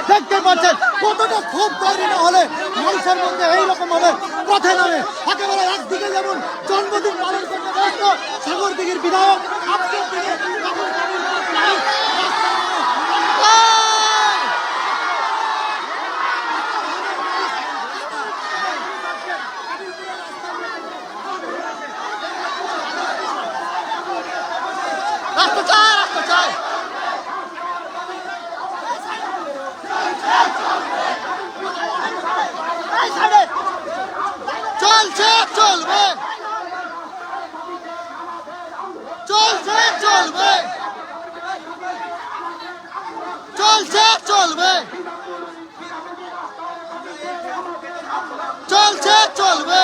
দেখতে পাচ্ছেন কতটা খুব তৈরি না হলে মানুষের মধ্যে এইরকম ভাবে পথে নামে। একেবারে একদিকে যেমন জন্মদিন পালন করতে ব্যস্ত সাগরদিঘির বিধায়ক, আজকের দিকে চলছে চলবে, চলছে চলবে, চলছে চলবে, চলছে চলবে।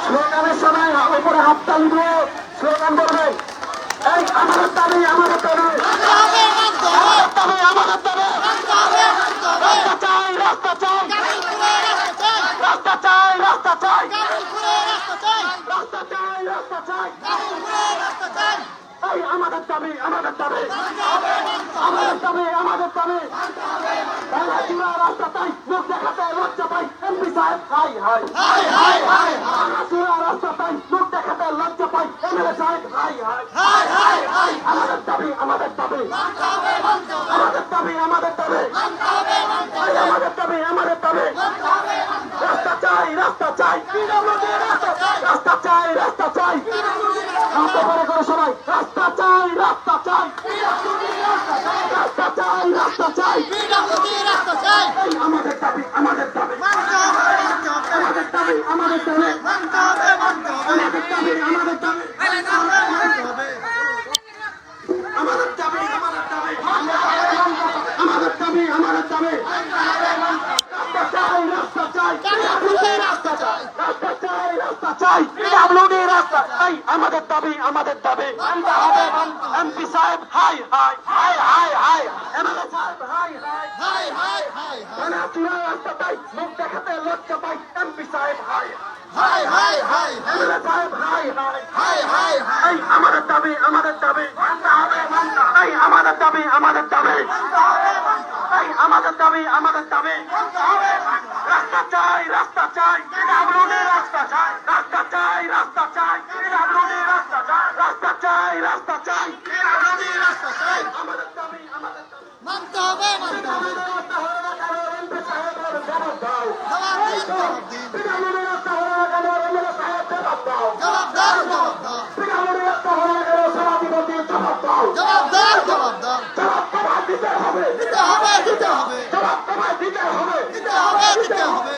স্লোগানের সময় উপরে হাততালি দিয়ে স্লোগান করবে, এই আমাদের দাবি, আমাদের দাবি, আমাদের দাবি, রাস্তা চাই, রাস্তা চাই, রাস্তা চাই, রাস্তা চাই, রাস্তা চাই, রাস্তা চাই, এই আমাদের দাবি, আমাদের দাবি, আমাদের দাবি, আমাদের দাবি, চূড়া রাস্তা চাই, মুখ দেখাতে লজ্জা পাই এমপি সাহেব, হাই হাই হাই হাই, চূড়া রাস্তা চাই, মুখ দেখাতে লজ্জা পাই এমএলএ সাহেব, হাই হাই হাই হাই, আমাদের দাবি, আমাদের দাবি, আমাদের দাবি, আমাদের দাবি, আমাদের দাবি, আমাদের দাবি, রাস্তা চাই, রাস্তা চাই, রাস্তা চাই, রাস্তা চাই, রাস্তা করে করে সবাই রাস্তা চাই, রাস্তা চাই, রাস্তা চাই, রাস্তা চাই, আমাদের দাবি, আমাদের দাবি, আমাদের দাবি, আমাদের দাবি, আমাদের দাবি, আমাদের দাবি, আমাদের দাবি, আমাদের দাবি, আমাদের দাবি, রাস্তা চাই, রাস্তা চাই, রাস্তা চাই, রাস্তা চাই, রাস্তা চাই, পিডব্লিউডি রাস্তা, এই আমাদের দাবি, আমাদের দাবি, মানতে হবে, এমপি সাহেব, হাই হাই হাই হাই হাই, এমএলএ সাহেব, হাই হাই হাই হাই হাই, চূড়া রাস্তা চাই, মুখ দেখাতে লজ্জা পাই এমপি সাহেব, হাই হাই হাই হাই, এমএলএ সাহেব, হাই হাই হাই হাই হাই, এই আমাদের দাবি, আমাদের দাবি, মানতে হবে, এই আমাদের দাবি, আমাদের দাবি, এই আমাদের দাবি, আমাদের দাবি, রাস্তা চাই, রাস্তা চাই, পিডব্লিউডি রাস্তা চাই, রাস্তা চাই, রাস্তা চাই, পিডব্লিউডি রাস্তা চাই, রাস্তা চাই, রাস্তা চাই, পিডব্লিউডি রাস্তা চাই, আমাদের দাবি, আমাদের দাবি, মানতে হবে, মানতে হবে, এমপি সাহেবের জবাব দাও, জবাব দিন, পিডব্লিউডি রাস্তা হলো না কেন এমএলএ সাহেব জবাব দাও, জবাব দাও, জবাব দাও, পিডব্লিউডি রাস্তা হলো না কেন সভাধিপতি জবাব দাও, জবাব দাও, জবাব দাও, জবাব তোমায় দিতে হবে, দিতে হবে, দিতে হবে, জবাব তোমায় দিতে হবে, দিতে হবে, দিতে হবে।